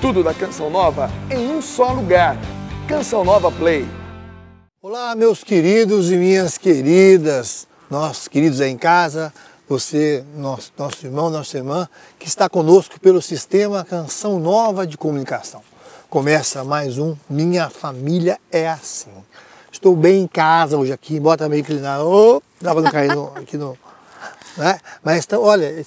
Tudo da Canção Nova em um só lugar. Canção Nova Play. Olá, meus queridos e minhas queridas, nossos queridos aí em casa, você, nosso irmão, nossa irmã, que está conosco pelo sistema Canção Nova de Comunicação. Começa mais um Minha Família é Assim. Estou bem em casa hoje aqui, bota meio inclinado, dá para não cair aqui no... Né? Mas então, olha,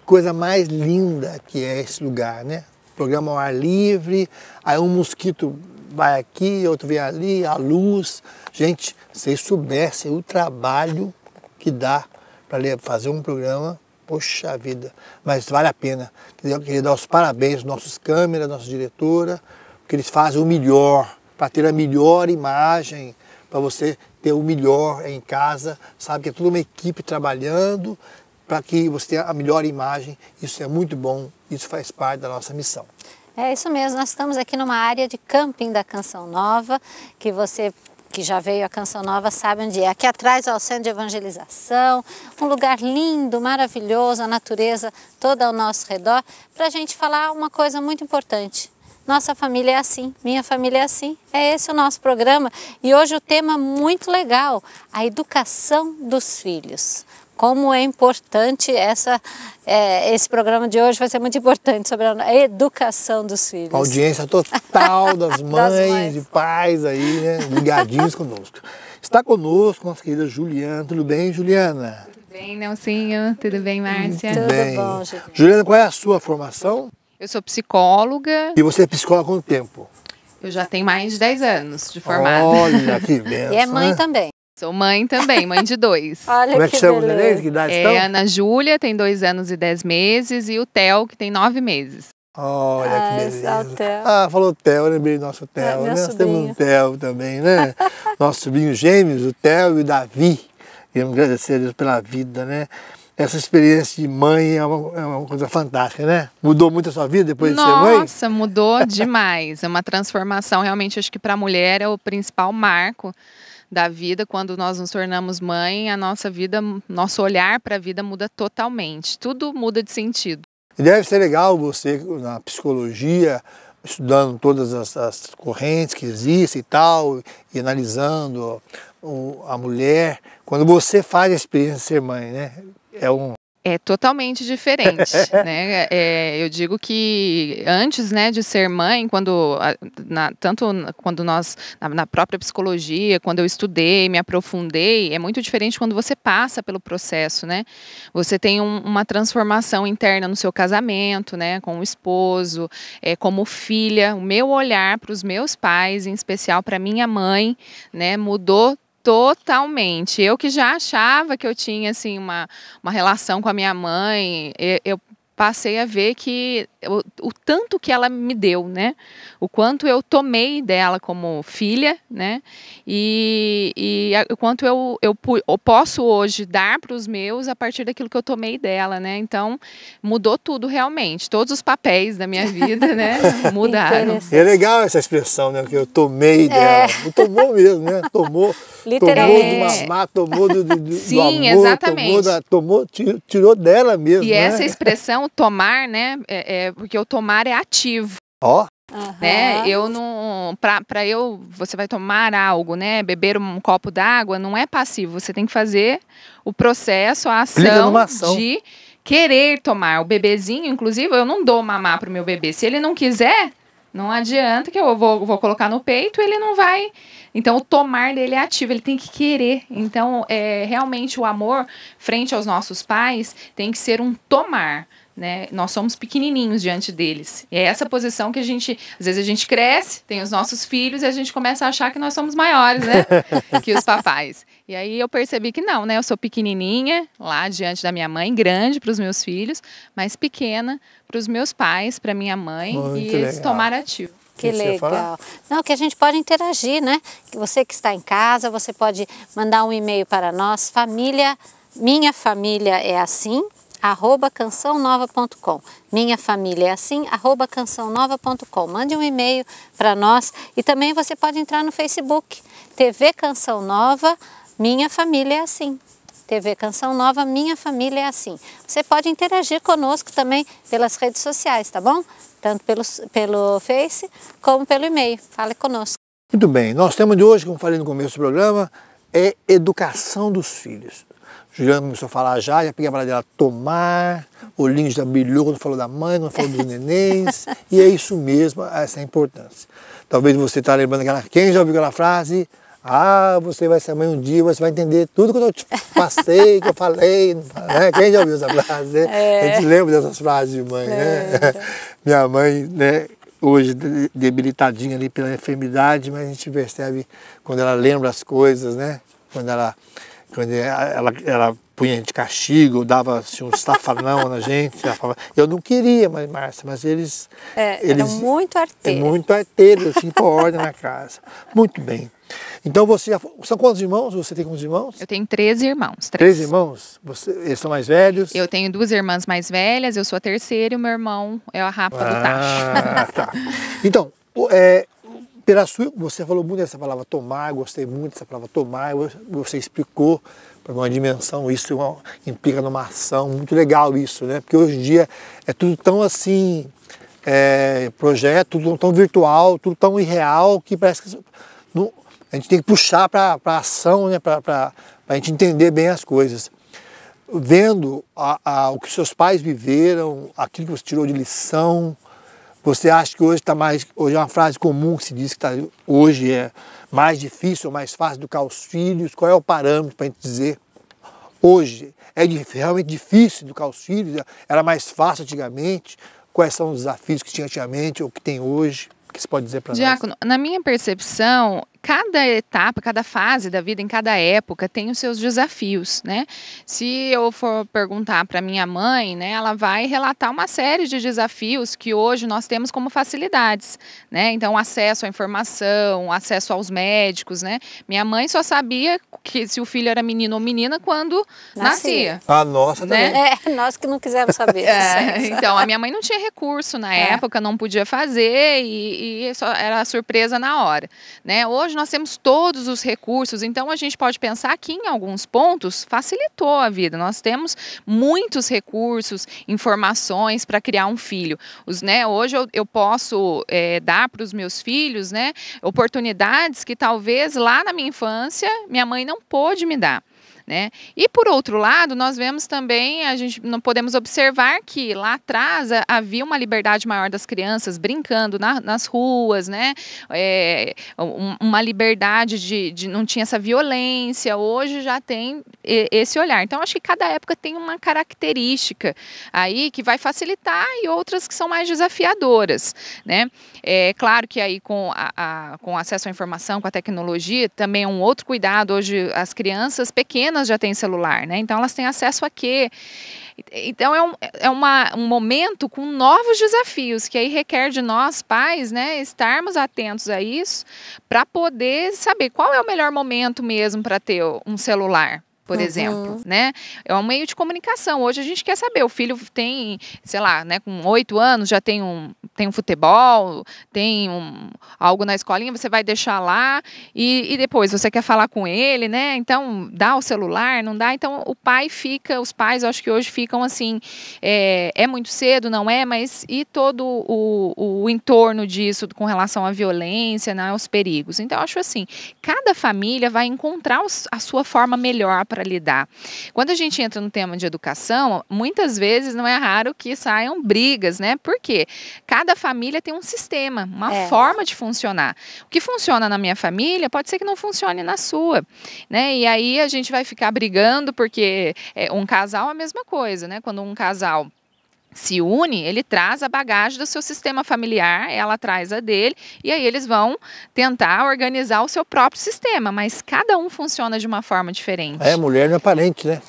coisa mais linda que é esse lugar, né? Programa ao ar livre, aí um mosquito vai aqui, outro vem ali, a luz. Gente, se vocês soubessem o trabalho que dá para fazer um programa, poxa vida, mas vale a pena. Eu queria dar os parabéns aos nossos câmeras, nossa diretora, porque eles fazem o melhor, para ter a melhor imagem, para você ter o melhor em casa, sabe que é toda uma equipe trabalhando para que você tenha a melhor imagem. Isso é muito bom, isso faz parte da nossa missão. É isso mesmo, nós estamos aqui numa área de camping da Canção Nova, que você que já veio a Canção Nova sabe onde é. Aqui atrás é o centro de evangelização, um lugar lindo, maravilhoso, a natureza toda ao nosso redor, para a gente falar uma coisa muito importante. Nossa família é assim, minha família é assim, é esse o nosso programa. E hoje o tema muito legal, a educação dos filhos. Como é importante esse programa de hoje vai ser muito importante sobre a educação dos filhos. A audiência total das mães e pais aí, né, ligadinhos conosco. Está conosco nossa querida Juliana. Tudo bem, Juliana? Tudo bem, Nelsinho? Tudo bem, Márcia? Tudo bem. Bom, Juliana. Juliana, qual é a sua formação? Eu sou psicóloga. E você é psicóloga há quanto tempo? Eu já tenho mais de 10 anos de formada. Olha, que benção. E é mãe né? também. Sou mãe também, mãe de 2. Olha Como é que chama os beleza. nenéns? Que idade estão? Ana Júlia tem 2 anos e 10 meses e o Theo, que tem 9 meses. Olha que beleza. o Theo. Falou Theo, eu lembrei do nosso Theo, meu né? Nós temos sobrinho. um Theo também, né? Nossos sobrinhos gêmeos, o Theo e o Davi. Queremos agradecer a Deus pela vida, né? Essa experiência de mãe é uma coisa fantástica, né? Mudou muito a sua vida depois de ser mãe? Nossa, mudou demais. É uma transformação, realmente, acho que para a mulher é o principal marco da vida. Quando nós nos tornamos mãe, a nossa vida, nosso olhar para a vida muda totalmente. Tudo muda de sentido. E deve ser legal você, na psicologia, estudando todas as correntes que existem e tal, e analisando a mulher. Quando você faz a experiência de ser mãe, né? É totalmente diferente, né? Eu digo que antes, né, de ser mãe, tanto quando na própria psicologia, quando eu estudei, me aprofundei, é muito diferente quando você passa pelo processo, né? Você tem uma transformação interna no seu casamento, né, com o esposo, como filha. O meu olhar para os meus pais, em especial para minha mãe, né, mudou totalmente. Eu que já achava que eu tinha assim uma relação com a minha mãe, eu passei a ver que o tanto que ela me deu, né? O quanto eu tomei dela como filha, né? E o quanto eu posso hoje dar para os meus a partir daquilo que eu tomei dela, né? Então, mudou tudo realmente. Todos os papéis da minha vida, né? Mudaram. É legal essa expressão, né? Que eu tomei dela. Tomou mesmo, né? Tomou Literalmente. Tomou do mamar, tomou do Sim, amor, exatamente. tirou dela mesmo. E essa expressão tomar, né? Porque o tomar é ativo. Ó. Né? Eu não, você vai tomar algo, né? Beber um copo d'água não é passivo. Você tem que fazer o processo, a ação de querer tomar. O bebezinho, inclusive, eu não dou mamar pro meu bebê. Se ele não quiser, não adianta que eu vou colocar no peito, ele não vai. Então, o tomar dele é ativo, ele tem que querer. Então, realmente o amor frente aos nossos pais tem que ser um tomar. Né? Nós somos pequenininhos diante deles. E é essa posição que às vezes a gente cresce, tem os nossos filhos e a gente começa a achar que nós somos maiores, né? Que os papais. E aí eu percebi que não, né? Eu sou pequenininha lá diante da minha mãe, grande para os meus filhos, mas pequena para os meus pais, para minha mãe. Muito e eles legal. tomaram ativo. Que legal. Não, que a gente pode interagir, né? Que você que está em casa, você pode mandar um e-mail para nós, minha família é assim, @cançãonova.com. Minha família é assim, @cançãonova.com. Mande um e-mail para nós e também você pode entrar no Facebook, TV Canção Nova, Minha Família é Assim. TV Canção Nova, Minha Família é Assim. Você pode interagir conosco também pelas redes sociais, tá bom? Tanto pelo Face como pelo e-mail. Fale conosco. Muito bem, nosso tema de hoje, como falei no começo do programa, é educação dos filhos. Juliana começou a falar já peguei a palavra dela, tomar, o olhinho já brilhou quando falou da mãe, quando falou dos nenéns, e é isso mesmo, essa é a importância. Talvez você está lembrando quem já ouviu aquela frase? Você vai ser mãe um dia, você vai entender tudo que eu te passei, que eu falei, né? Quem já ouviu essa frase, né? A gente lembra dessas frases de mãe, né? Minha mãe, né? Hoje debilitadinha ali pela enfermidade, mas a gente percebe quando ela lembra as coisas, né? Quando ela punha a gente de castigo, dava assim, um safanão na gente, ela falava, eu não queria, Márcia, mas eles eram muito arteiros. Muito arteiros, eu tinha que pôr ordem na casa. Muito bem. Então são quantos irmãos? Você tem quantos irmãos? Eu tenho 13 irmãos. 13 irmãos? Eles são mais velhos? Eu tenho 2 irmãs mais velhas, eu sou a terceira e o meu irmão é a rapa do tacho. Tá. Então, você falou muito dessa palavra tomar, gostei muito dessa palavra tomar, você explicou para uma dimensão, isso implica numa ação, muito legal isso, né? Porque hoje em dia é tudo tão assim, projeto, tudo tão virtual, tudo tão irreal, que parece que a gente tem que puxar para a ação, né? Para a gente entender bem as coisas. Vendo o que seus pais viveram, aquilo que você tirou de lição, você acha que hoje hoje é uma frase comum que se diz que hoje é mais difícil ou mais fácil educar os filhos? Qual é o parâmetro para a gente dizer hoje é realmente difícil educar os filhos? Era mais fácil antigamente? Quais são os desafios que tinha antigamente ou que tem hoje? O que você pode dizer para nós? Diácono, na minha percepção, cada etapa, cada fase da vida, em cada época, tem os seus desafios, né? Se eu for perguntar para minha mãe, né, ela vai relatar uma série de desafios que hoje nós temos como facilidades, né? Então, acesso à informação, acesso aos médicos, né? Minha mãe só sabia que se o filho era menino ou menina quando nascia. A nossa também. Né? Nós que não quisemos saber. Então, a minha mãe não tinha recurso na época, não podia fazer e só era surpresa na hora, né? Hoje nós temos todos os recursos, então a gente pode pensar que em alguns pontos facilitou a vida. Nós temos muitos recursos, informações para criar um filho. Hoje eu posso dar para os meus filhos, né, oportunidades que talvez lá na minha infância minha mãe não pôde me dar. Né? E por outro lado, nós vemos também, a gente não podemos observar que lá atrás havia uma liberdade maior das crianças brincando nas ruas, né? Uma liberdade de não tinha essa violência, hoje já tem esse olhar. Então, acho que cada época tem uma característica aí que vai facilitar e outras que são mais desafiadoras, né? É claro que aí com acesso à informação, com a tecnologia, também é um outro cuidado. Hoje as crianças pequenas já têm celular, né? Então elas têm acesso a quê? Então um momento com novos desafios, que aí requer de nós, pais, né, estarmos atentos a isso, para poder saber qual é o melhor momento mesmo para ter um celular. Por exemplo, né? É um meio de comunicação. Hoje a gente quer saber, o filho tem, sei lá, né, com 8 anos já tem um futebol, tem algo na escolinha, você vai deixar lá e depois você quer falar com ele, né? Então, dá o celular, não dá? Então, os pais, eu acho que hoje ficam assim, é muito cedo, não é? Mas e todo o entorno disso com relação à violência, né, aos perigos? Então, eu acho assim, cada família vai encontrar a sua forma melhor para lidar. Quando a gente entra no tema de educação, muitas vezes não é raro que saiam brigas, né? Porque cada família tem um sistema, uma forma de funcionar. O que funciona na minha família pode ser que não funcione na sua, né? E aí a gente vai ficar brigando porque um casal é a mesma coisa, né? Quando um casal se une, ele traz a bagagem do seu sistema familiar, ela traz a dele, e aí eles vão tentar organizar o seu próprio sistema, mas cada um funciona de uma forma diferente. Mulher não é parente, né?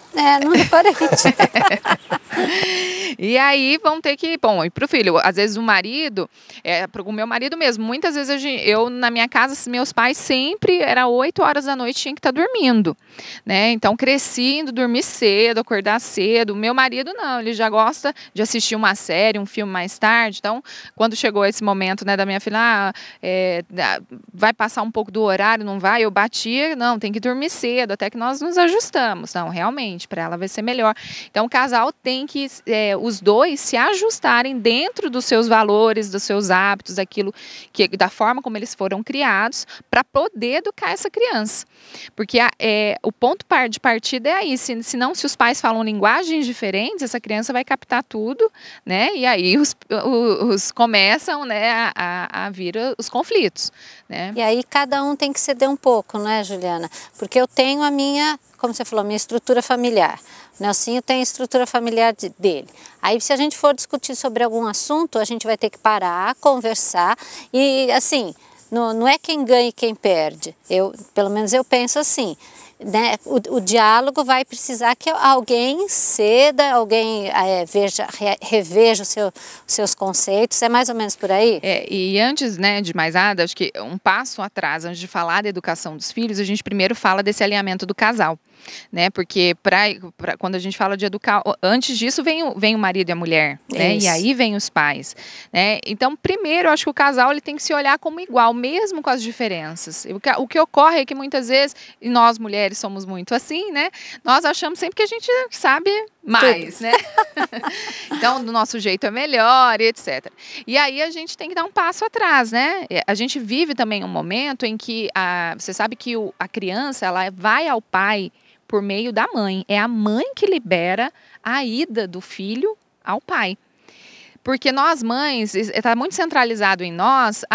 Não é parente. E aí vão ter que, bom, e pro filho, às vezes o marido, pro meu marido mesmo, muitas vezes eu na minha casa, meus pais sempre, era 8 horas da noite, tinha que estar dormindo, né? Então cresci indo dormir cedo, acordar cedo. O meu marido não, ele já gosta de assistir uma série, um filme mais tarde. Então, quando chegou esse momento, né, da minha filha, vai passar um pouco do horário, não vai? Eu batia, não, tem que dormir cedo, até que nós nos ajustamos. Não, realmente, para ela vai ser melhor. Então, o casal tem que, os dois, se ajustarem dentro dos seus valores, dos seus hábitos, da forma como eles foram criados, para poder educar essa criança. Porque o ponto de partida é aí, se os pais falam linguagens diferentes, essa criança vai captar tudo, né? E aí começam, né, a vir os conflitos, né? E aí cada um tem que ceder um pouco, né, Juliana? Porque eu tenho a minha, como você falou, minha estrutura familiar. O Nelsinho tem a estrutura familiar dele. Aí, se a gente for discutir sobre algum assunto, a gente vai ter que parar, conversar e, assim, não é quem ganha e quem perde. Pelo menos eu penso assim, né? O diálogo vai precisar que alguém ceda, alguém reveja os seus conceitos. É mais ou menos por aí? E antes, né, de mais nada, acho que um passo atrás, antes de falar da educação dos filhos, a gente primeiro fala desse alinhamento do casal. Né? Porque quando a gente fala de educar, antes disso vem o marido e a mulher, né? E aí vem os pais, né? Então, primeiro, eu acho que o casal ele tem que se olhar como igual, mesmo com as diferenças. O que ocorre é que muitas vezes, e nós mulheres somos muito assim, né? Nós achamos sempre que a gente sabe mais, né? Então, do nosso jeito é melhor, e etc. E aí a gente tem que dar um passo atrás, né? A gente vive também um momento em que você sabe que a criança ela vai ao pai por meio da mãe. É a mãe que libera a ida do filho ao pai. Porque nós mães, está muito centralizado em nós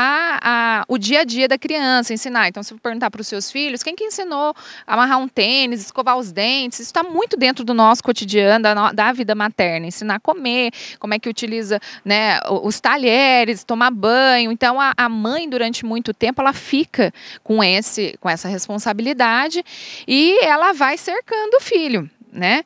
o dia a dia da criança, ensinar. Então, se eu perguntar para os seus filhos, quem que ensinou a amarrar um tênis, escovar os dentes? Isso está muito dentro do nosso cotidiano, da vida materna. Ensinar a comer, como é que utiliza, né, os talheres, tomar banho. Então, a mãe, durante muito tempo, ela fica com essa responsabilidade e ela vai cercando o filho, né?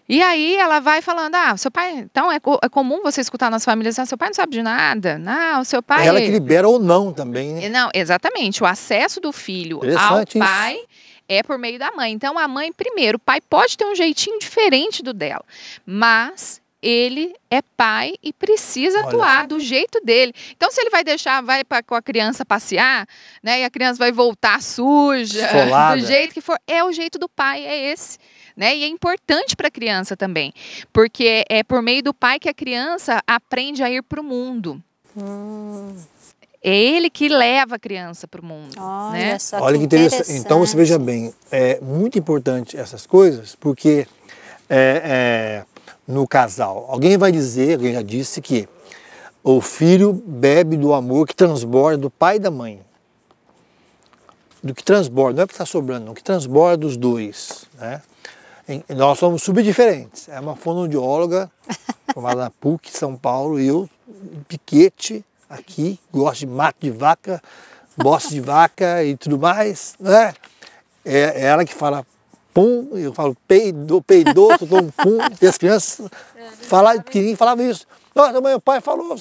E aí ela vai falando, seu pai, então é comum você escutar nas famílias, seu pai não sabe de nada, não, seu pai... É ela que libera ou não também, né? Não, exatamente, o acesso do filho ao pai é por meio da mãe. Então a mãe, primeiro, o pai pode ter um jeitinho diferente do dela, mas ele é pai e precisa atuar do jeito dele. Então, se ele vai com a criança passear, né, e a criança vai voltar suja, esfolada, do jeito que for, é o jeito do pai, é esse. Né? E é importante para a criança também, porque é por meio do pai que a criança aprende a ir para o mundo. É ele que leva a criança para o mundo. Olha que interessante. Então você veja bem, é muito importante essas coisas, porque no casal, alguém já disse que o filho bebe do amor que transborda do pai e da mãe. Do que transborda, não é porque está sobrando, não, que transborda dos dois, né? Nós somos super diferentes. É uma fonoaudióloga formada na PUC, São Paulo, e eu, Piquete, aqui, gosto de mato de vaca, bosta de vaca e tudo mais, né? É ela que fala pum, eu falo peidou, eu dou um pum, e as crianças pequenininho falavam isso. Nossa, mãe, o pai falou,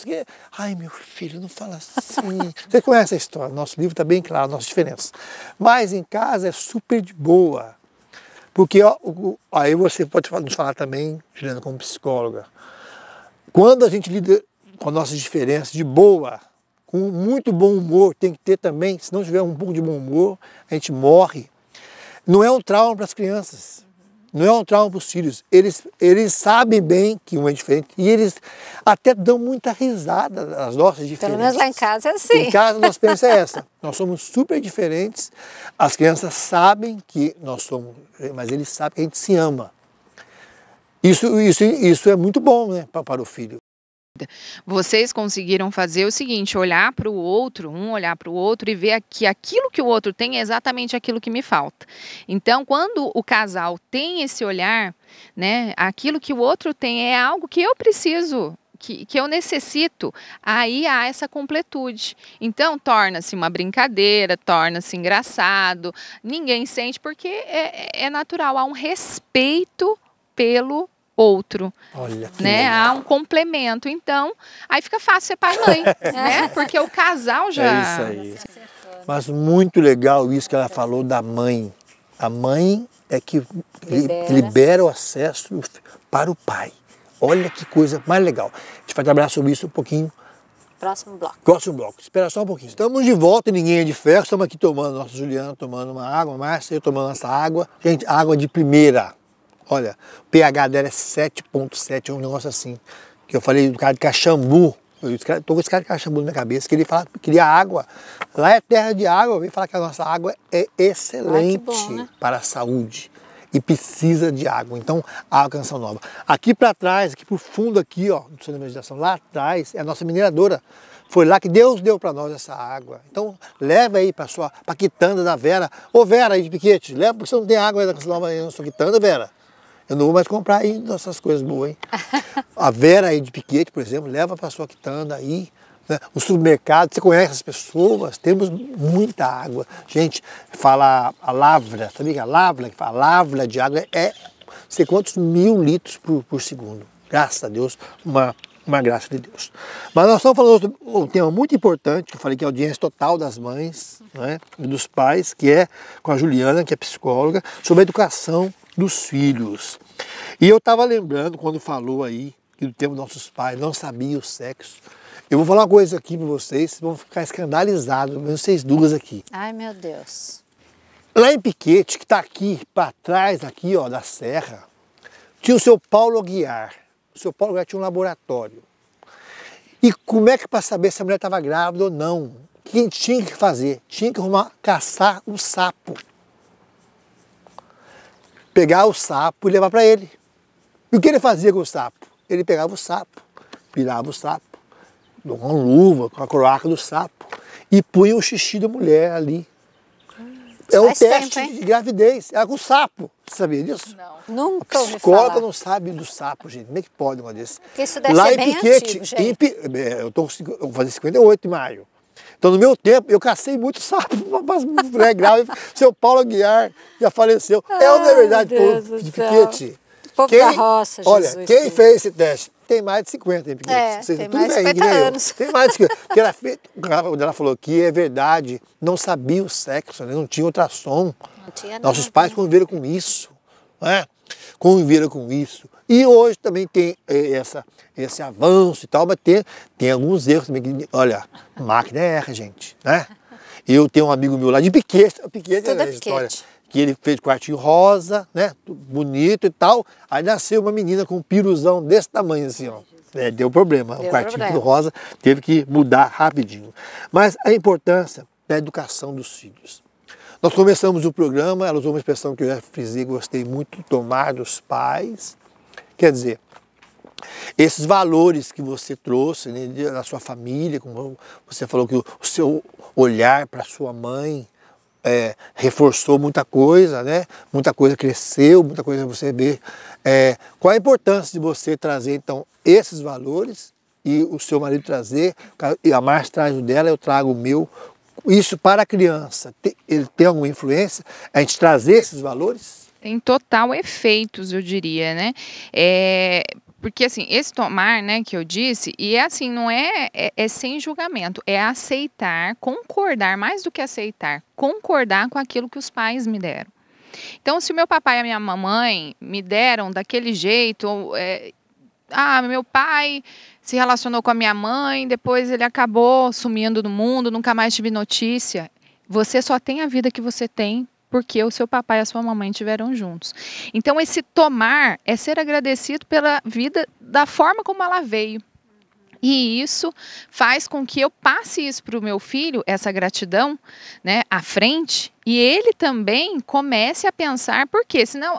ai meu filho, não fala assim. Você conhece a história, nosso livro está bem claro, nossas diferenças. Mas em casa é super de boa. Porque aí você pode nos falar também, Juliana, como psicóloga, quando a gente lida com nossas diferenças de boa, com muito bom humor, tem que ter também, se não tiver um pouco de bom humor, a gente morre. Não é um trauma para as crianças, não é um trauma para os filhos. Eles sabem bem que um é diferente e eles até dão muita risada das nossas diferenças. Pelo menos lá em casa é assim. Em casa a nossa experiência é essa. Nós somos super diferentes, as crianças sabem que nós somos, mas eles sabem que a gente se ama. Isso é muito bom, né, para o filho. Vocês conseguiram fazer o seguinte, olhar para o outro, olhar para o outro e ver que aquilo que o outro tem é exatamente aquilo que me falta. Então, quando o casal tem esse olhar, né, aquilo que o outro tem é algo que eu preciso, que eu necessito, aí há essa completude. Então, torna-se uma brincadeira, torna-se engraçado, ninguém sente porque é natural, há um respeito pelo outro, olha, né? Há um complemento, então aí fica fácil ser pai e mãe, né? Porque o casal já... É isso aí. Mas muito legal isso que ela falou da mãe. A mãe é que libera o acesso para o pai. Olha que coisa mais legal. A gente vai trabalhar sobre isso um pouquinho. Próximo bloco. Próximo bloco. Espera só um pouquinho. Estamos de volta, ninguém é de ferro. Estamos aqui tomando, nossa Juliana tomando uma água, Márcia, eu tomando essa água. Gente, água de primeira. Olha, o pH dela é 7,7, é um negócio assim. Que eu falei do cara de Caxambu. Eu estou com esse cara de Caxambu na minha cabeça, que ele fala que queria água. Lá é terra de água, eu vim falar que a nossa água é excelente bom, né? para a saúde. E precisa de água. Então, água Canção Nova. Aqui para trás, aqui pro fundo aqui, ó, do Centro de Evangelização, lá atrás, é a nossa mineradora. Foi lá que Deus deu para nós essa água. Então, leva aí para a quitanda da Vera. Ô Vera aí de Piquete, leva porque você não tem água aí da Canção Nova aí na sua quitanda, Vera. Eu não vou mais comprar aí essas coisas boas, hein? A Vera aí de Piquete, por exemplo, leva para sua quitanda aí. Né? O supermercado, você conhece as pessoas, temos muita água. Gente, fala a lavra, sabia que a lavra de água é sei quantos 1000 litros por segundo. Graças a Deus, uma graça de Deus. Mas nós estamos falando sobre um tema muito importante, que eu falei que é a audiência total das mães, né, e dos pais, que é com a Juliana, que é psicóloga, sobre a educação dos filhos. E eu estava lembrando, quando falou aí, que do tempo dos nossos pais não sabiam o sexo. Eu vou falar uma coisa aqui para vocês vão ficar escandalizados, vocês duas aqui. Ai, meu Deus. Lá em Piquete, que está aqui, para trás aqui, ó, da serra, tinha o seu Paulo Aguiar. O seu Paulo Aguiar tinha um laboratório. E como é que para saber se a mulher estava grávida ou não? O que a gente tinha que fazer? Tinha que caçar um sapo. Pegar o sapo e levar para ele. E o que ele fazia com o sapo? Ele pegava o sapo, virava o sapo, com uma luva, com a croaca do sapo, e punha o xixi da mulher ali. É um teste de gravidez. Era com sapo. Você sabia disso? Não. Nunca ouvi psicóloga falar. não sabe do sapo, gente. Como é que pode uma desse? Porque isso deve Lá ser em bem Piquete, antigo, gente. eu vou fazer 58 em maio. Então, no meu tempo, eu cacei muito sapo, mas mulher grávida. Seu Paulo Aguiar já faleceu. É ou não é verdade, povo de Piquete? Povo da roça, Jesus. Olha, quem fez esse teste? Tem mais de 50 em Piquete. É, Vocês tem tudo mais de bem, 50 anos. Tem mais de 50. Porque ela falou que é verdade, não sabia o sexo, né? Não tinha ultrassom. Não tinha Nossos nada. pais conviveram com isso, né? Conviveram com isso. E hoje também tem esse avanço e tal, mas tem alguns erros também. Olha, máquina erra, gente, né? Eu tenho um amigo meu lá de Piquete, Piquete Tudo é é a história, Piquete. que ele fez quartinho rosa, né? Bonito e tal. Aí nasceu uma menina com um piruzão desse tamanho assim, ó. Deu problema. Deu O quartinho problema. rosa teve que mudar rapidinho. Mas a importância da educação dos filhos. Nós começamos o programa, ela usou uma expressão que eu já frisei, gostei muito, tomar dos pais. Quer dizer, esses valores que você trouxe, né, da sua família, como você falou que o seu olhar para sua mãe reforçou muita coisa, né? Muita coisa cresceu, muita coisa você vê. Qual a importância de você trazer, então, esses valores e o seu marido trazer, e a Márcia traz o dela, eu trago o meu. Isso para a criança, ele tem alguma influência? A gente trazer esses valores? Tem total efeitos, eu diria, né? Porque assim, esse tomar, né, que eu disse, e assim, não é sem julgamento, é aceitar, concordar, mais do que aceitar, concordar com aquilo que os pais me deram. Então, se o meu papai e a minha mamãe me deram daquele jeito, meu pai se relacionou com a minha mãe, depois ele acabou sumindo do mundo, nunca mais tive notícia. Você só tem a vida que você tem porque o seu papai e a sua mamãe estiveram juntos. Então, esse tomar é ser agradecido pela vida da forma como ela veio. E isso faz com que eu passe isso para o meu filho, essa gratidão, né, à frente, e ele também comece a pensar, porque senão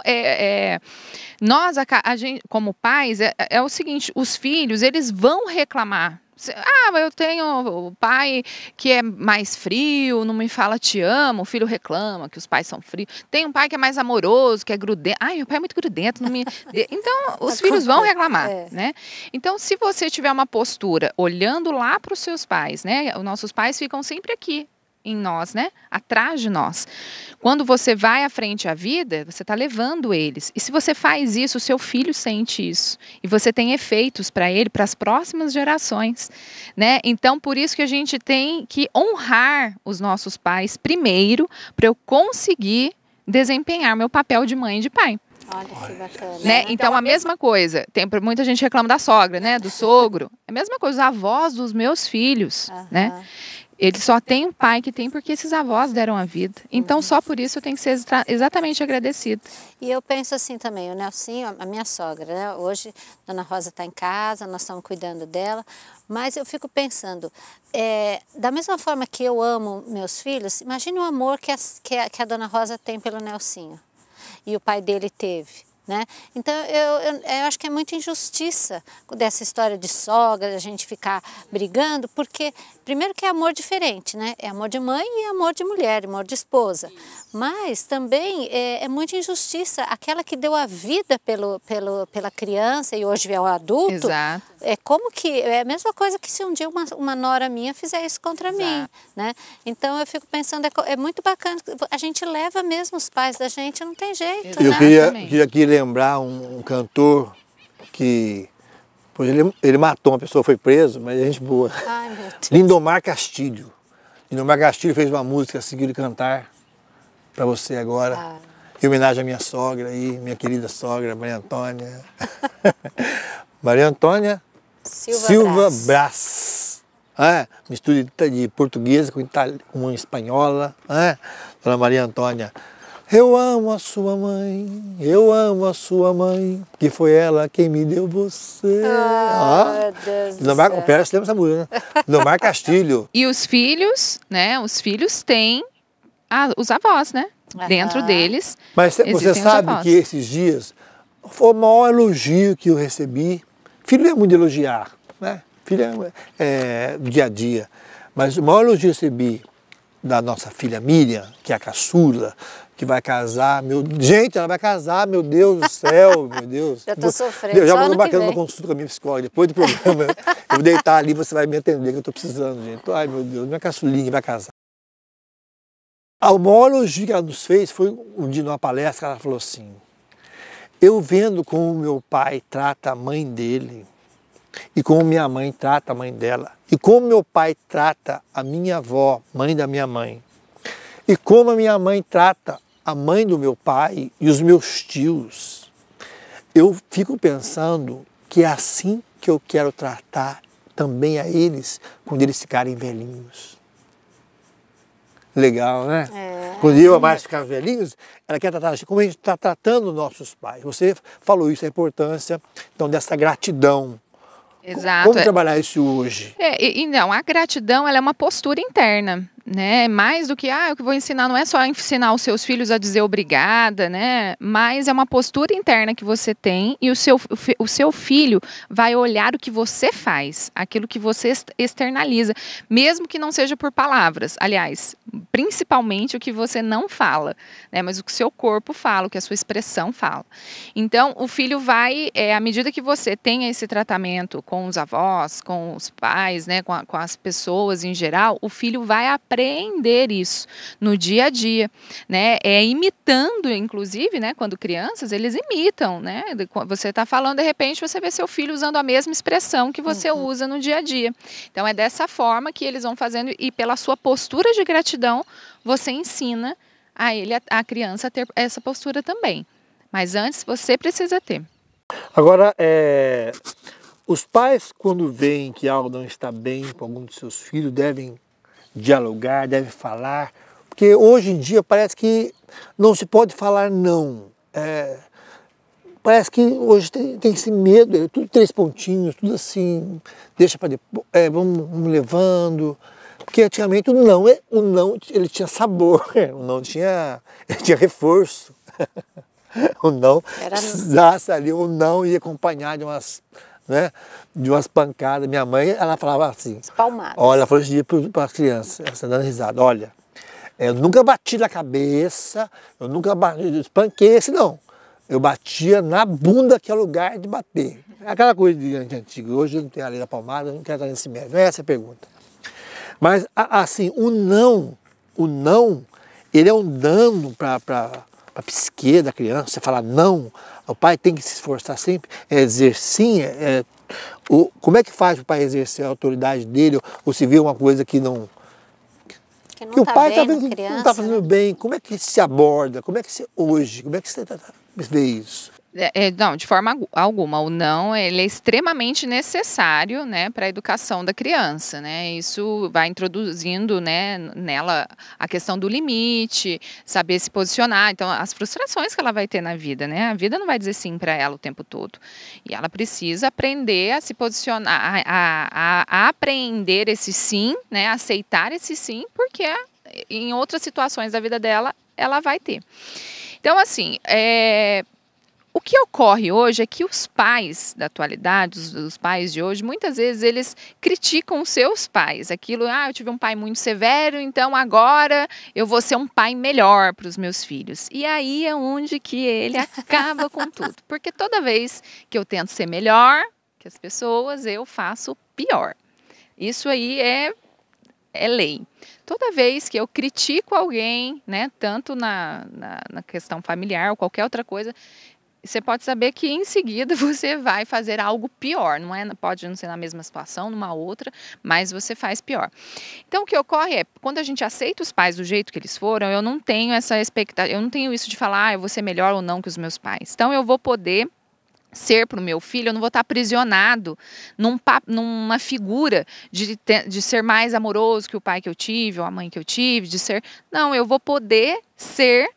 nós, a gente, como pais, é o seguinte, os filhos, eles vão reclamar. Eu tenho o pai que é mais frio, não me fala te amo, o filho reclama que os pais são frios. Tem um pai que é mais amoroso, que é grudento. Meu pai é muito grudento, não me... Então, os filhos vão reclamar, né? Então, se você tiver uma postura olhando lá para os seus pais, né? Os nossos pais ficam sempre aqui em nós, né? Atrás de nós. Quando você vai à frente à vida, você está levando eles. E se você faz isso, o seu filho sente isso. E você tem efeitos para ele, para as próximas gerações, né? Então, por isso que a gente tem que honrar os nossos pais primeiro, para eu conseguir desempenhar meu papel de mãe e de pai. Olha que bacana. Né? Então, a mesma coisa, muita gente reclama da sogra, né? Do sogro. É a mesma coisa, os avós dos meus filhos, né? Ele só tem o pai que tem porque esses avós deram a vida. Então, só por isso eu tenho que ser exatamente agradecida. E eu penso assim também, o Nelsinho, a minha sogra, né? Hoje, Dona Rosa está em casa, nós estamos cuidando dela, mas eu fico pensando, da mesma forma que eu amo meus filhos, imagine o amor que a Dona Rosa tem pelo Nelsinho e o pai dele teve. Né? Então, eu acho que é muita injustiça dessa história de sogra, a gente ficar brigando, porque, primeiro que é amor diferente, né? É amor de mãe e amor de mulher, amor de esposa. Mas também é muita injustiça, aquela que deu a vida pela criança e hoje é o adulto. Exato. É a mesma coisa que se um dia uma nora minha fizer isso contra mim, né? Então, eu fico pensando, é muito bacana, a gente leva mesmo os pais da gente, não tem jeito. Eu queria aqui lembrar um cantor que ele matou uma pessoa, foi preso, mas é gente boa. Ai, meu Deus. Lindomar Castilho. Lindomar Castilho fez uma música assim que ele cantar para você agora, em homenagem à minha sogra aí, minha querida sogra, Maria Antônia. Maria Antônia Silva Brás. Mistura de portuguesa com espanhola. Dona Maria Antônia. Eu amo a sua mãe, que foi ela quem me deu você. Meu Deus do céu. Pera, você lembra essa música, né? Lindomar Castilho. E os filhos, né? Os filhos têm os avós, né? Dentro deles. Mas você sabe que esses dias foi o maior elogio que eu recebi. Filho é muito de elogiar, né? Filho é do dia a dia. Mas o maior elogio que eu recebi da nossa filha Miriam, que é a caçula, que vai casar, gente, ela vai casar, meu Deus do céu, meu Deus. Eu tô sofrendo, já só vou marcando uma vem. consulta com a minha psicóloga, depois do programa, eu vou deitar ali, você vai me entender que eu tô precisando, gente. Ai, meu Deus, minha caçulinha vai casar. O maior elogio que ela nos fez foi um dia numa palestra, ela falou assim, eu vendo como meu pai trata a mãe dele, e como minha mãe trata a mãe dela, e como meu pai trata a minha avó, mãe da minha mãe, e como a minha mãe trata a mãe do meu pai e os meus tios, eu fico pensando que é assim que eu quero tratar também a eles quando eles ficarem velhinhos. Legal, né? Quando eu e a Márcia ficarmos velhinhos, ela quer tratar como a gente está tratando nossos pais. Você falou isso, a importância então, dessa gratidão. Exato. Como trabalhar isso hoje? Não, a gratidão ela é uma postura interna, né? Mais do que, o que vou ensinar não é só ensinar os seus filhos a dizer obrigada, né? Mas é uma postura interna que você tem e o seu filho vai olhar o que você faz, aquilo que você externaliza, mesmo que não seja por palavras. Aliás, principalmente o que você não fala, né? Mas o que o seu corpo fala, o que a sua expressão fala. Então, o filho vai, à medida que você tenha esse tratamento com os avós, com os pais, né, com as pessoas em geral, o filho vai aprender isso no dia a dia, né, imitando, inclusive, né, quando crianças, eles imitam, né, você está falando, de repente, você vê seu filho usando a mesma expressão que você usa no dia a dia. Então, é dessa forma que eles vão fazendo e pela sua postura de gratidão, você ensina a criança a ter essa postura também. Mas antes, você precisa ter. Agora, os pais, quando veem que algo não está bem com algum dos seus filhos, devem dialogar, devem falar, porque hoje em dia parece que não se pode falar não. Parece que hoje tem esse medo, tudo 3 pontinhos, tudo assim, deixa para depois, vamos levando. Porque antigamente o não ele tinha sabor, o não tinha reforço. O não precisasse ali, o não ia acompanhar de umas pancadas. Minha mãe, ela falava assim, Espalmadas. Olha, ela falou esse dia para as crianças, ela dando risada, olha, eu nunca bati na cabeça, eu nunca espanquei esse não. Eu batia na bunda, que é o lugar de bater. Aquela coisa de antigo, hoje não tem a lei da palmada, não quero estar nesse mérito, não é essa a pergunta. Mas, assim, o não, ele é um dano para a psique da criança. Você fala não, o pai tem que se esforçar sempre, dizer sim. Como é que faz o pai exercer a autoridade dele, ou se vê uma coisa que não... Que o pai não está fazendo bem, como é que se aborda, como é que você hoje, como é que você vê isso? Não, de forma alguma. O não, ele é extremamente necessário, né, para a educação da criança, né? Isso vai introduzindo, né, nela a questão do limite, saber se posicionar. Então, as frustrações que ela vai ter na vida, né? A vida não vai dizer sim para ela o tempo todo. E ela precisa aprender a se posicionar, a aprender esse sim, né, aceitar esse sim, porque em outras situações da vida dela, ela vai ter. Então, assim, o que ocorre hoje é que os pais da atualidade, os pais de hoje, muitas vezes eles criticam os seus pais. Aquilo, eu tive um pai muito severo, então agora eu vou ser um pai melhor para os meus filhos. E aí é onde que ele acaba com tudo. Porque toda vez que eu tento ser melhor que as pessoas, eu faço pior. Isso aí é lei. Toda vez que eu critico alguém, né, tanto na questão familiar ou qualquer outra coisa, você pode saber que em seguida você vai fazer algo pior, pode não ser na mesma situação, numa outra, mas você faz pior. Então o que ocorre é, quando a gente aceita os pais do jeito que eles foram, eu não tenho essa expectativa, eu não tenho isso de falar, eu vou ser melhor ou não que os meus pais. Então eu vou poder ser para o meu filho, eu não vou estar aprisionado numa figura de ser mais amoroso que o pai que eu tive, ou a mãe que eu tive, não, eu vou poder ser.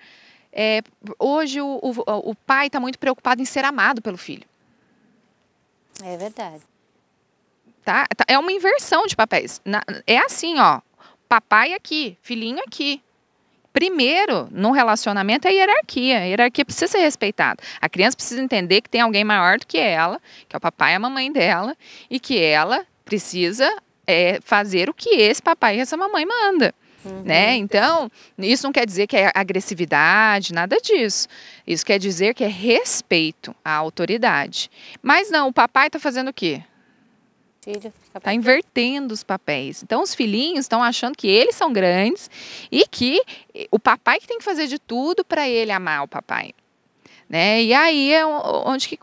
Hoje o pai está muito preocupado em ser amado pelo filho. É verdade. Tá? É uma inversão de papéis. É assim, ó, papai aqui, filhinho aqui. Primeiro, no relacionamento, é a hierarquia. A hierarquia precisa ser respeitada. A criança precisa entender que tem alguém maior do que ela, que é o papai e a mamãe dela, e que ela precisa fazer o que esse papai e essa mamãe manda. Né? Então, isso não quer dizer que é agressividade, nada disso. Isso quer dizer que é respeito à autoridade. Mas não, o papai está fazendo o quê? Está invertendo os papéis. Então, os filhinhos estão achando que eles são grandes e que o papai que tem que fazer de tudo para ele amar o papai. Né? E aí é onde que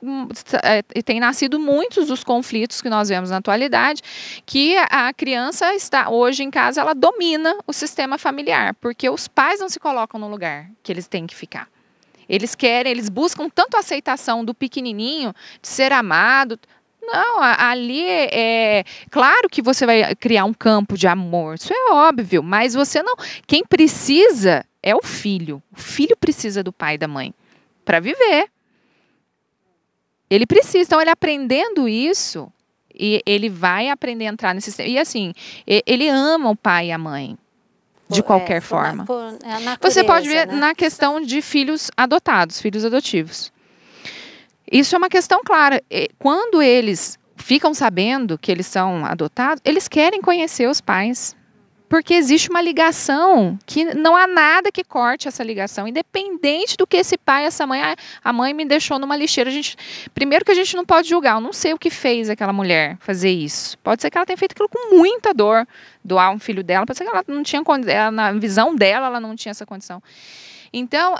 tem nascido muitos dos conflitos que nós vemos na atualidade, que a criança está hoje em casa, ela domina o sistema familiar, porque os pais não se colocam no lugar que eles têm que ficar. Eles buscam tanto a aceitação do pequenininho, de ser amado. Não, ali claro que você vai criar um campo de amor, isso é óbvio, mas você não. Quem precisa é o filho. O filho precisa do pai e da mãe para viver. Ele precisa, então ele aprendendo isso, e ele vai aprender a entrar nesse sistema. E assim, ele ama o pai e a mãe, de qualquer forma. Você pode ver, né, na questão de filhos adotados, filhos adotivos. Isso é uma questão clara. Quando eles ficam sabendo que eles são adotados, eles querem conhecer os pais. Porque existe uma ligação, que não há nada que corte essa ligação, independente do que esse pai, essa mãe, a mãe me deixou numa lixeira. Primeiro que a gente não pode julgar, eu não sei o que fez aquela mulher fazer isso. Pode ser que ela tenha feito aquilo com muita dor, doar um filho dela, pode ser que ela não tinha, na visão dela, ela não tinha essa condição. Então,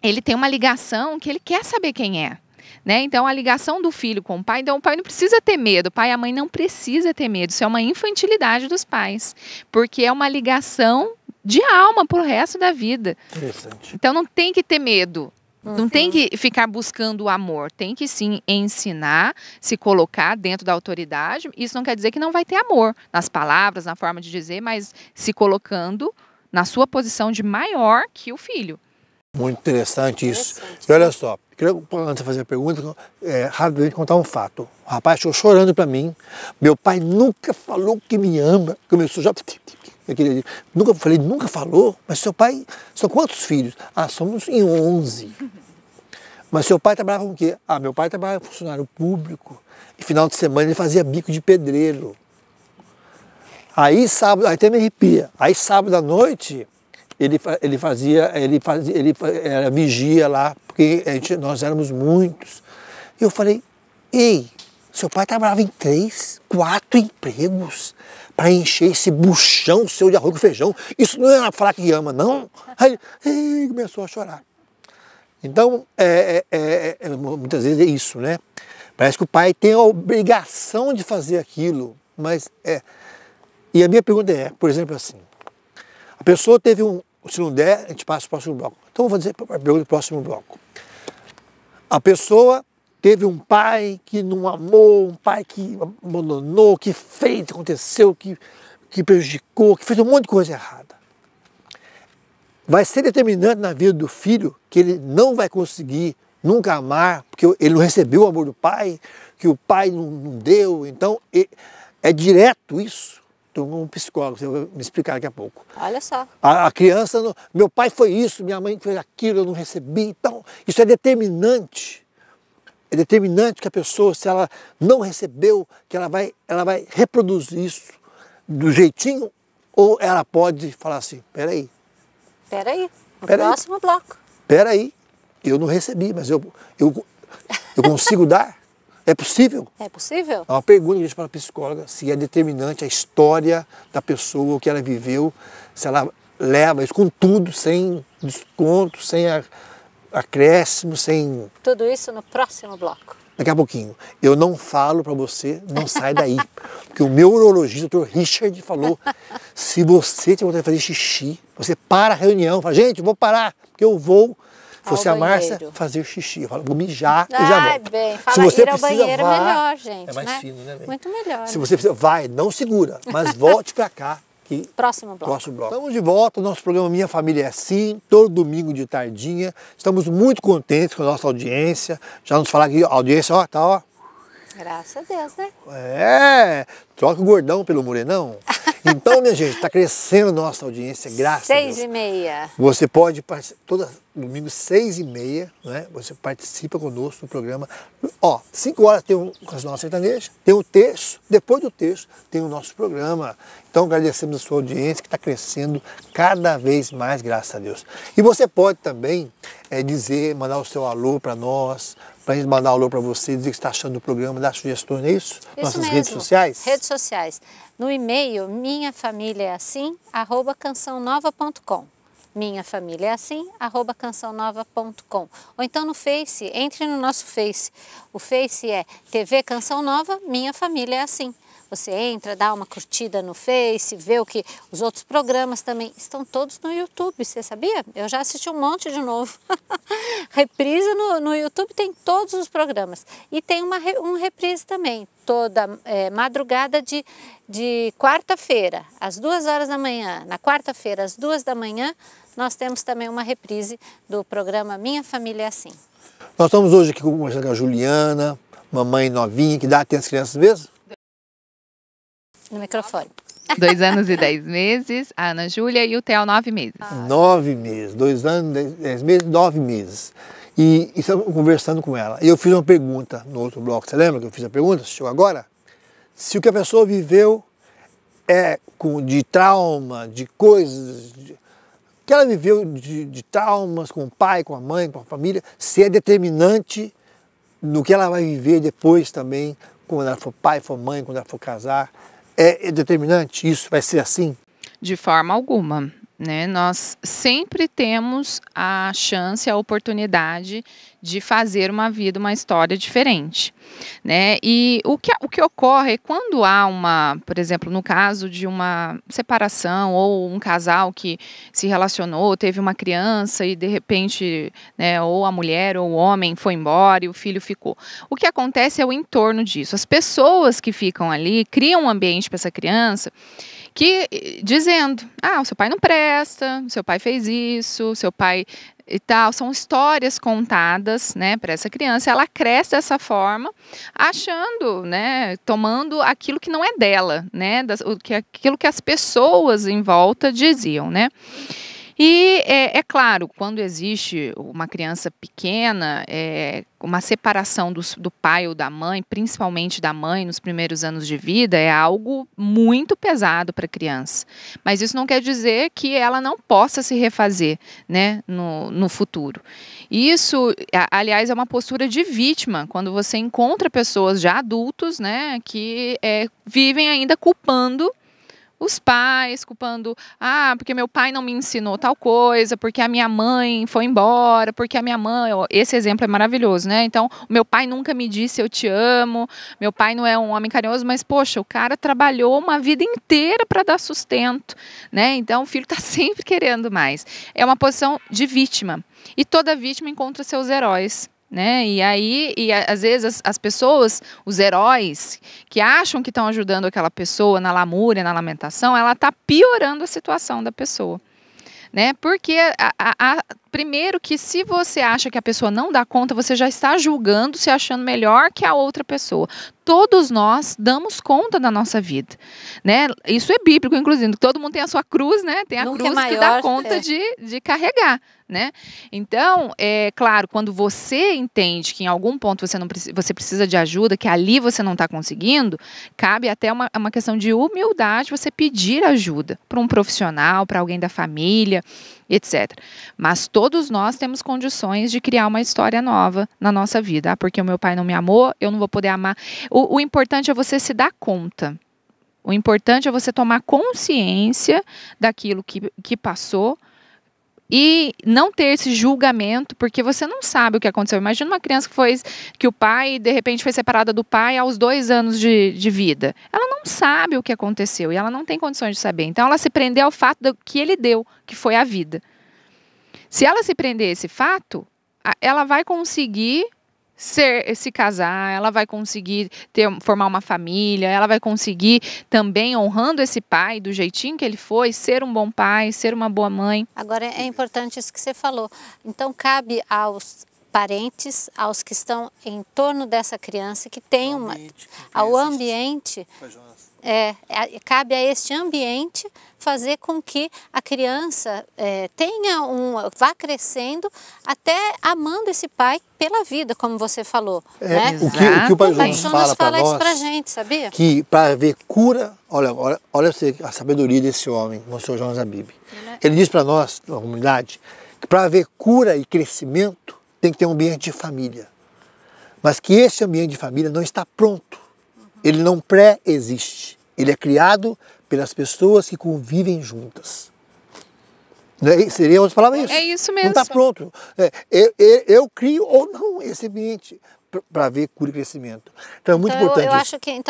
ele tem uma ligação que ele quer saber quem é. Né? Então, a ligação do filho com o pai, então o pai não precisa ter medo, o pai e a mãe não precisa ter medo, isso é uma infantilidade dos pais, porque é uma ligação de alma para o resto da vida. Interessante. Então, não tem que ter medo, não tem que ficar buscando o amor, tem que sim ensinar, se colocar dentro da autoridade. Isso não quer dizer que não vai ter amor nas palavras, na forma de dizer, mas se colocando na sua posição de maior que o filho. Muito interessante isso. E olha só, antes de fazer a pergunta, rapidamente contar um fato. O rapaz chegou chorando para mim. Meu pai nunca falou que me ama. Começou já. Nunca falou. Mas seu pai, são quantos filhos? Somos em 11. Mas seu pai trabalhava com o quê? Meu pai trabalhava funcionário público. E final de semana ele fazia bico de pedreiro. Aí sábado, aí até me arrepia. Aí sábado à noite ele era vigia lá, porque nós éramos muitos. E eu falei, ei, seu pai trabalhava em 3, 4 empregos para encher esse buchão seu de arroz com feijão. Isso não é falar que ama, não? Aí ele começou a chorar. Então, muitas vezes é isso, né? Parece que o pai tem a obrigação de fazer aquilo, mas E a minha pergunta por exemplo, assim, a pessoa teve se não der, a gente passa para o próximo bloco. Então, vou fazer a pergunta do próximo bloco. A pessoa teve um pai que não amou, um pai que abandonou, que fez, que aconteceu, que prejudicou, que fez um monte de coisa errada. Vai ser determinante na vida do filho que ele não vai conseguir nunca amar, porque ele não recebeu o amor do pai, que o pai não deu. Então, é direto isso. Estou com um psicólogo, você vai me explicar daqui a pouco. Olha só. A criança, meu pai foi isso, minha mãe fez aquilo, eu não recebi. Então, isso é determinante. É determinante que a pessoa, se ela não recebeu, que ela vai reproduzir isso do jeitinho, ou ela pode falar assim, peraí. Peraí, no próximo bloco. Peraí, eu não recebi, mas eu consigo dar? É possível? É possível? É uma pergunta que a gente fala para a psicóloga, se é determinante a história da pessoa, o que ela viveu, se ela leva isso com tudo, sem desconto, sem acréscimo, sem... Tudo isso no próximo bloco. Daqui a pouquinho. Eu não falo para você, não sai daí. Porque o meu urologista, o Dr. Richard, falou, se você tiver vontade de fazer xixi, você para a reunião, fala, gente, eu vou parar, porque eu vou, se você a Márcia, fazer xixi. Eu falo, vou mijar, eu já volto. Bem, fala, se você ir ao banheiro vai, é melhor, gente. É mais né? fino, né? Bem? Muito melhor. Se você precisa, vai, não segura, mas volte para cá. Próximo bloco. Estamos de volta, o nosso programa Minha Família é Assim, todo domingo de tardinha. Estamos muito contentes com a nossa audiência. Já nos falaram aqui, a audiência, ó, tá, ó. Graças a Deus, né? Troca o gordão pelo morenão. Então, minha gente, está crescendo a nossa audiência, graças a Deus. 6h30. Você pode participar, todo domingo, 6h30, né? Você participa conosco no programa. Ó, 5 horas tem o Canção Sertaneja, tem o terço, depois do terço tem o nosso programa. Então, agradecemos a sua audiência, que está crescendo cada vez mais, graças a Deus. E você pode também mandar o seu alô para nós, para a gente mandar um alô para você, dizer o que está achando do programa, dar sugestões, não é isso? Nossas mesmo. redes sociais? Redes sociais. No e-mail, minhafamiliaeassim@cançãonova.com. minhafamiliaeassim@cançãonova.com. Ou então no Face, entre no nosso Face. O Face é TV Canção Nova, Minha Família é Assim. Você entra, dá uma curtida no Face, vê o que os outros programas também estão todos no YouTube, você sabia? Eu já assisti um monte de novo. Reprise no YouTube tem todos os programas. E tem um reprise também, toda madrugada de quarta-feira, às 2 horas da manhã. Na quarta-feira, às 2 da manhã, nós temos também uma reprise do programa Minha Família é Assim. Nós estamos hoje aqui conversando com a Juliana, mamãe novinha, que tem as crianças mesmo? No microfone. 2 anos e 10 meses, a Ana Júlia, e o Theo 9 meses. 9 meses, 2 anos, 10 meses, 9 meses. E estamos conversando com ela. E eu fiz uma pergunta no outro bloco, você lembra que eu fiz a pergunta? Chegou agora? Se o que a pessoa viveu de trauma, de coisas, que ela viveu de traumas com o pai, com a mãe, com a família, se é determinante no que ela vai viver depois também, quando ela for pai, for mãe, quando ela for casar. É determinante? Isso vai ser assim? De forma alguma, né? Nós sempre temos a chance, a oportunidade de fazer uma vida, uma história diferente, né? E o que ocorre é quando há por exemplo, no caso de uma separação ou um casal que se relacionou, teve uma criança e de repente, né, ou a mulher ou o homem foi embora e o filho ficou. O que acontece é o entorno disso. As pessoas que ficam ali criam um ambiente para essa criança dizendo, o seu pai não presta, seu pai fez isso, seu pai e tal, são histórias contadas, né, para essa criança. Ela cresce dessa forma, achando, né, tomando aquilo que não é dela, né, aquilo que as pessoas em volta diziam, né. E é claro, quando existe uma criança pequena, uma separação do pai ou da mãe, principalmente da mãe nos primeiros anos de vida, é algo muito pesado para a criança. Mas isso não quer dizer que ela não possa se refazer, né, no futuro. Isso, aliás, é uma postura de vítima, quando você encontra pessoas já adultos, né, que vivem ainda culpando os pais, culpando, porque meu pai não me ensinou tal coisa, porque a minha mãe foi embora, porque a minha mãe... Esse exemplo é maravilhoso, né? Então, o meu pai nunca me disse eu te amo, meu pai não é um homem carinhoso, mas, poxa, o cara trabalhou uma vida inteira para dar sustento, né? Então, o filho está sempre querendo mais. É uma posição de vítima. E toda vítima encontra seus heróis, né? Às vezes as pessoas, os heróis que acham que estão ajudando aquela pessoa na lamúria, na lamentação, ela está piorando a situação da pessoa, né? Porque primeiro que se você acha que a pessoa não dá conta, você já está julgando, se achando melhor que a outra pessoa. Todos nós damos conta da nossa vida, né? Isso é bíblico, inclusive. Todo mundo tem a sua cruz, né? Tem a Nunca cruz é maior, que dá conta de carregar, né? Então, claro, quando você entende que em algum ponto você precisa de ajuda, que ali você não está conseguindo, cabe até uma questão de humildade você pedir ajuda para um profissional, para alguém da família, etc. Mas todos nós temos condições de criar uma história nova na nossa vida. Porque o meu pai não me amou, eu não vou poder amar. O importante é você se dar conta. O importante é você tomar consciência daquilo que passou e não ter esse julgamento, porque você não sabe o que aconteceu. Imagina uma criança que o pai, de repente, foi separada do pai aos 2 anos de vida. Ela não sabe o que aconteceu e ela não tem condições de saber. Então, ela se prendeu ao fato que ele deu, que foi a vida. Se ela se prender a esse fato, ela vai conseguir se casar, ela vai conseguir formar uma família, ela vai conseguir também, honrando esse pai do jeitinho que ele foi, ser um bom pai, ser uma boa mãe. Agora é importante isso que você falou. Então cabe aos parentes, aos que estão em torno dessa criança, que tem ao ambiente, cabe a este ambiente fazer com que a criança vá crescendo até amando esse pai pela vida, como você falou. Né? O que o Pai Jonas Jonas fala isso nós, pra gente, sabia? que para haver cura, olha a sabedoria desse homem, o Sr. Jonas Abib. Ele diz para nós, na comunidade, que para haver cura e crescimento tem que ter um ambiente de família. Mas que esse ambiente de família não está pronto. Ele não pré-existe. Ele é criado pelas pessoas que convivem juntas. Seria outra palavra isso? É isso mesmo. Não está pronto. Eu crio ou não esse ambiente para haver cura e crescimento. Então é muito importante eu isso. acho que,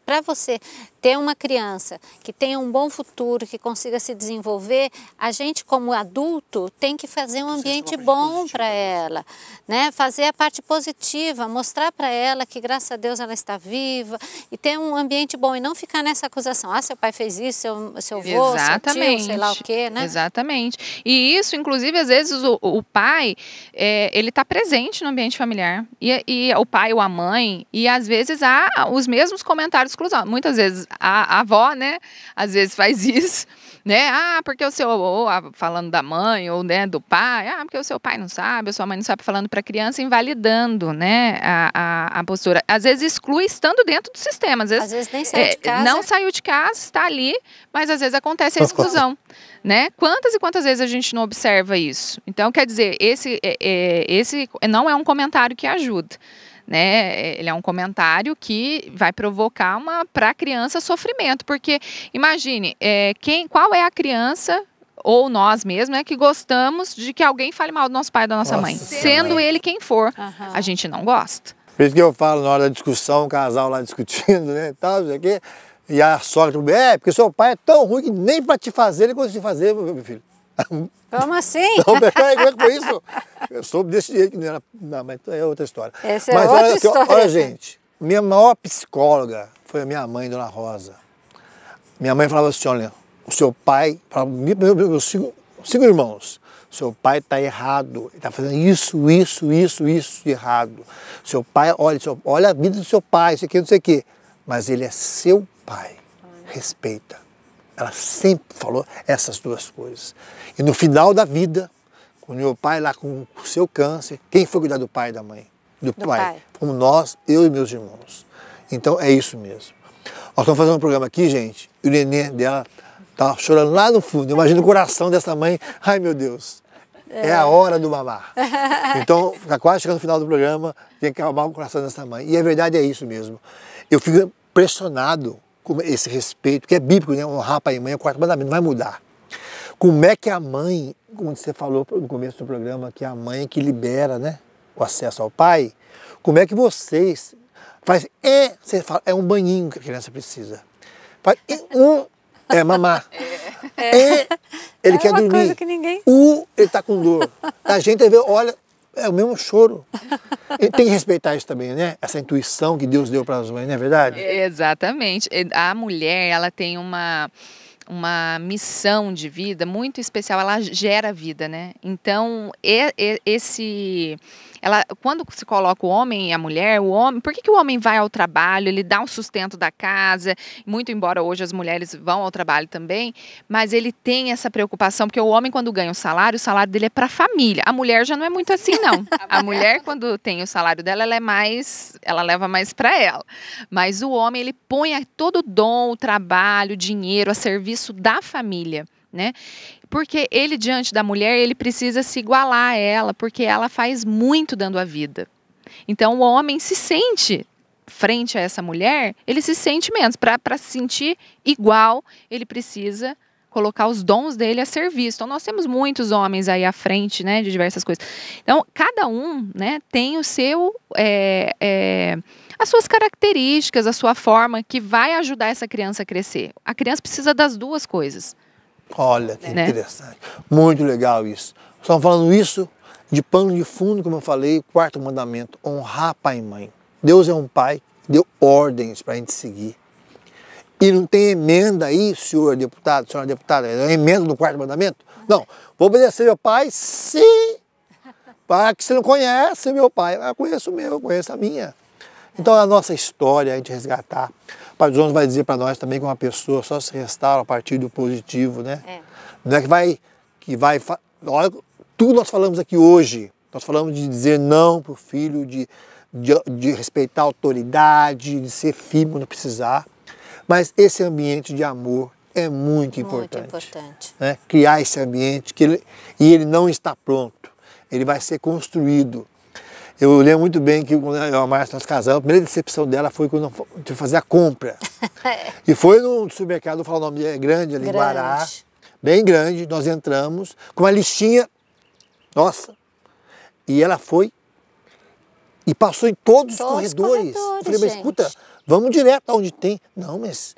para você ter uma criança que tenha um bom futuro, que consiga se desenvolver, a gente como adulto tem que fazer um ambiente bom para ela, né? Fazer a parte positiva, mostrar para ela que graças a Deus ela está viva e ter um ambiente bom e não ficar nessa acusação, seu pai fez isso, seu avô, seu tio, sei lá o quê, né? Exatamente. E isso, inclusive, às vezes o pai, ele está presente no ambiente familiar e o pai ou a mãe, e às vezes há os mesmos comentários exclusivos. Muitas vezes a avó, né, às vezes faz isso, né, porque o seu, ou falando da mãe, ou né, do pai, porque o seu pai não sabe, a sua mãe não sabe, falando para a criança, invalidando, né, a postura. Às vezes exclui estando dentro do sistema, às vezes nem saiu de casa. Não saiu de casa, está ali, mas às vezes acontece a exclusão. Né? Quantas e quantas vezes a gente não observa isso? Então, quer dizer, esse não é um comentário que ajuda. Né? Ele é um comentário que vai provocar para a criança sofrimento, porque imagine, qual é a criança ou nós mesmos, né, que gostamos de que alguém fale mal do nosso pai ou da nossa mãe, sendo ele quem for, a gente não gosta. Por isso que eu falo na hora da discussão, o casal lá discutindo, né, tal, não sei o quê, e a sogra, porque seu pai é tão ruim que nem para te fazer ele conseguiu fazer, meu filho. Como assim? Não, como é que foi isso? Eu soube desse jeito que não era. Não, mas é outra história. Essa é outra história. Olha, gente, minha maior psicóloga foi a minha mãe, Dona Rosa. Minha mãe falava assim: olha, o seu pai, para meus 5 irmãos, o seu pai está errado, ele está fazendo isso de errado. Seu pai, olha a vida do seu pai, isso aqui, não sei o quê. Mas ele é seu pai. Respeita. Ela sempre falou essas duas coisas. E no final da vida, com meu pai lá com o seu câncer, quem foi cuidar do pai e da mãe? Do pai. Fomos nós, eu e meus irmãos. Então é isso mesmo. Nós estamos fazendo um programa aqui, gente, e o neném dela tá chorando lá no fundo. Imagina o coração dessa mãe. Ai, meu Deus. É a hora do mamar. Então, está quase chegando no final do programa, tem que acalmar o coração dessa mãe. E a verdade é isso mesmo. Eu fico impressionado com esse respeito, que é bíblico, né? Honrar pai e mãe é o 4º mandamento, não vai mudar. Como é que a mãe, como você falou no começo do programa, que é a mãe que libera, né, o acesso ao pai, como é que vocês fazem? Você fala, é um banhinho que a criança precisa. Faz, mamar. Ele quer dormir. Coisa que ninguém... Ele está com dor. A gente vê, olha, é o mesmo choro. E tem que respeitar isso também, né? Essa intuição que Deus deu para as mães, não é verdade? Exatamente. A mulher, ela tem uma missão de vida muito especial, ela gera vida, né? Então, quando se coloca o homem e a mulher, por que o homem vai ao trabalho, ele dá o sustento da casa, muito embora hoje as mulheres vão ao trabalho também, mas ele tem essa preocupação, porque o homem quando ganha o salário dele é para a família, a mulher já não é muito assim não, a mulher quando tem o salário dela, ela leva mais para ela, mas o homem ele põe todo o dom, o trabalho, o dinheiro a serviço da família, né? Porque ele, diante da mulher, ele precisa se igualar a ela, porque ela faz muito dando a vida. Então, o homem se sente, frente a essa mulher, ele se sente menos. Para se sentir igual, ele precisa colocar os dons dele a serviço. Então, nós temos muitos homens aí à frente, né, de diversas coisas. Então, cada um, né, tem o seu... as suas características, a sua forma que vai ajudar essa criança a crescer. A criança precisa das duas coisas. Olha, que interessante. Muito legal isso. Estamos falando isso de pano de fundo, como eu falei, o quarto mandamento, honrar pai e mãe. Deus é um pai que deu ordens para a gente seguir. E não tem emenda aí, senhora deputada, é emenda no quarto mandamento? Não, vou obedecer meu pai, sim. Para que você não conhece meu pai. Eu conheço o meu, eu conheço a minha. Então a nossa história, a gente resgatar. O Padre João vai dizer para nós também que uma pessoa só se restaura a partir do positivo, né? Não é olha, tudo nós falamos aqui hoje, nós falamos de dizer não para o filho, de respeitar a autoridade, de ser firme quando precisar. Mas esse ambiente de amor é muito importante. Muito importante. Né? Criar esse ambiente e ele não está pronto, ele vai ser construído. Eu lembro muito bem que quando eu e a Márcia nós casamos, a primeira decepção dela foi quando eu fui fazer a compra. E foi no supermercado, vou falar o nome, é grande, ali em Guará, bem grande, nós entramos com uma listinha, nossa, e ela foi e passou em todos os corredores. Eu falei, mas escuta, vamos direto aonde tem. Não, mas...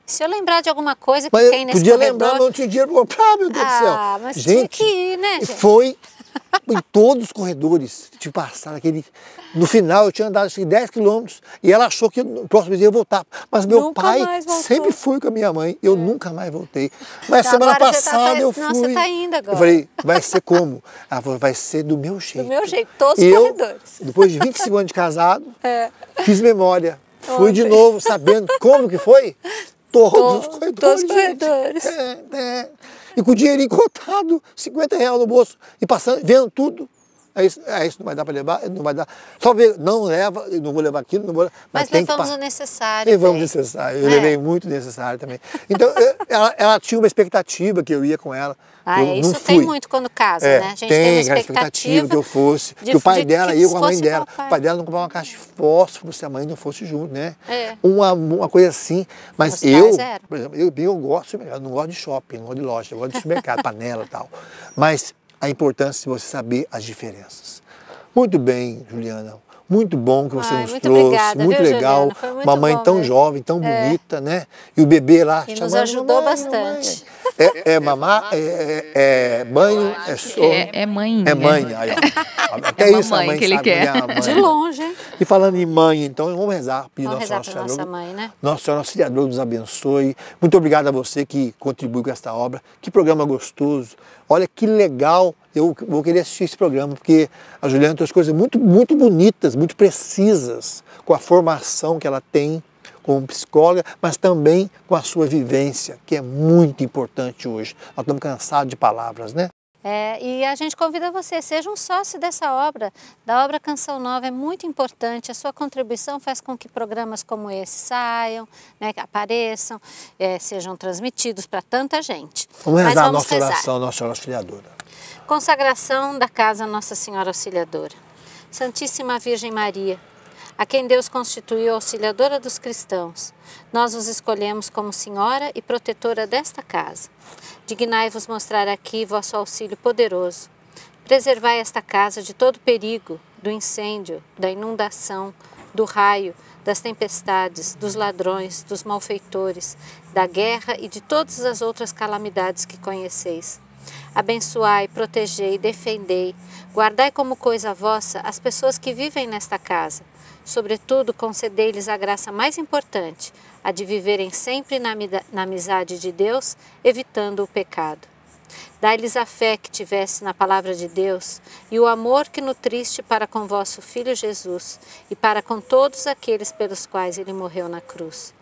Se eu lembrar de alguma coisa que tem nesse podia corredor... lembrar, mas não tinha dinheiro para comprar, meu Deus do céu. Mas gente, tinha que ir, né, gente? Foi em todos os corredores, de passar aquele... No final, eu tinha andado assim, 10 quilômetros e ela achou que no próximo dia eu ia voltar. Mas meu pai sempre foi com a minha mãe, eu nunca mais voltei. Mas semana passada eu fui. Você tá indo agora. Eu falei, vai ser como? Ela falou, vai ser do meu jeito. Do meu jeito, todos os corredores. Depois de 25 anos de casado, fiz memória. Fui de novo, sabendo como que foi. Todos os corredores. Todos os corredores. E com o dinheirinho contado, R$50 no bolso, e passando, vendo tudo. Isso não vai dar para levar, não vai dar. Só ver, não leva, eu não vou levar aquilo, não vou levar. Mas levamos o necessário. Levamos o necessário, eu levei muito necessário também. Então, ela tinha uma expectativa que eu ia com ela. Isso tem muito quando casa, né? A gente tem uma expectativa que eu fosse, que o pai dela ia com a mãe dela. O pai dela não comprava uma caixa de fósforo se a mãe não fosse junto, né? Uma coisa assim. Mas por exemplo, eu gosto de supermercado, não gosto de shopping, não gosto de loja, eu gosto de supermercado, panela e tal. Mas a importância de você saber as diferenças. Muito bem, Juliana. Muito bom que você nos trouxe. Obrigada, muito legal. Muito uma mãe tão jovem, tão bonita, né? E o bebê lá e nos ajudou bastante. É mamar, banho, é mãe. É mãe. Aí, ó. Até isso a mãe que ele sabe, quer. Mãe. De longe, hein? E falando em mãe, então, vamos rezar. Vamos rezar para nossa mãe, né? Nosso Senhor Auxiliador nos abençoe. Muito obrigado a você que contribui com esta obra. Que programa gostoso. Olha que legal. Eu vou querer assistir esse programa, porque a Juliana trouxe coisas muito, muito bonitas, muito precisas, com a formação que ela tem como psicóloga, mas também com a sua vivência, que é muito importante hoje. Nós estamos cansados de palavras, né? E a gente convida você, seja um sócio dessa obra, da obra Canção Nova, é muito importante. A sua contribuição faz com que programas como esse saiam, né, que apareçam, sejam transmitidos para tanta gente. Vamos rezar a nossa oração, Nossa Senhora Auxiliadora. Consagração da Casa Nossa Senhora Auxiliadora. Santíssima Virgem Maria, a quem Deus constituiu auxiliadora dos cristãos, nós os escolhemos como Senhora e protetora desta casa. Dignai-vos mostrar aqui vosso auxílio poderoso. Preservai esta casa de todo perigo, do incêndio, da inundação, do raio, das tempestades, dos ladrões, dos malfeitores, da guerra e de todas as outras calamidades que conheceis. Abençoai, protegei, defendei, guardai como coisa vossa as pessoas que vivem nesta casa. Sobretudo, concedei-lhes a graça mais importante, a de viverem sempre na amizade de Deus, evitando o pecado. Dai-lhes a fé que tiveste na palavra de Deus e o amor que nutriste para com vosso Filho Jesus e para com todos aqueles pelos quais ele morreu na cruz.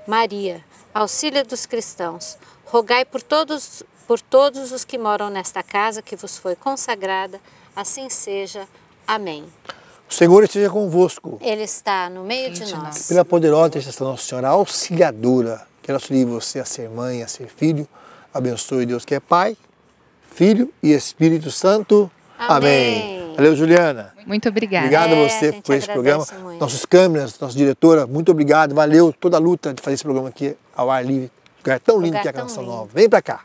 Maria, auxílio dos cristãos, rogai por todos os que moram nesta casa que vos foi consagrada, assim seja. Amém. O Senhor esteja convosco. Ele está no meio de nós. Pela poderosa intercessão da Nossa Senhora Auxiliadora, que ela auxilie você a ser mãe, a ser filho, abençoe Deus que é Pai, Filho e Espírito Santo. Amém. Valeu, Juliana. Muito obrigada. Obrigado a você por esse programa. Muito. Nossos câmeras, nossa diretora, muito obrigado. Valeu toda a luta de fazer esse programa aqui ao ar livre. Lugar tão lindo que é a Canção Nova. Vem pra cá.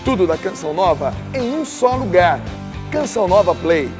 Tudo da Canção Nova em um só lugar. Canção Nova Play.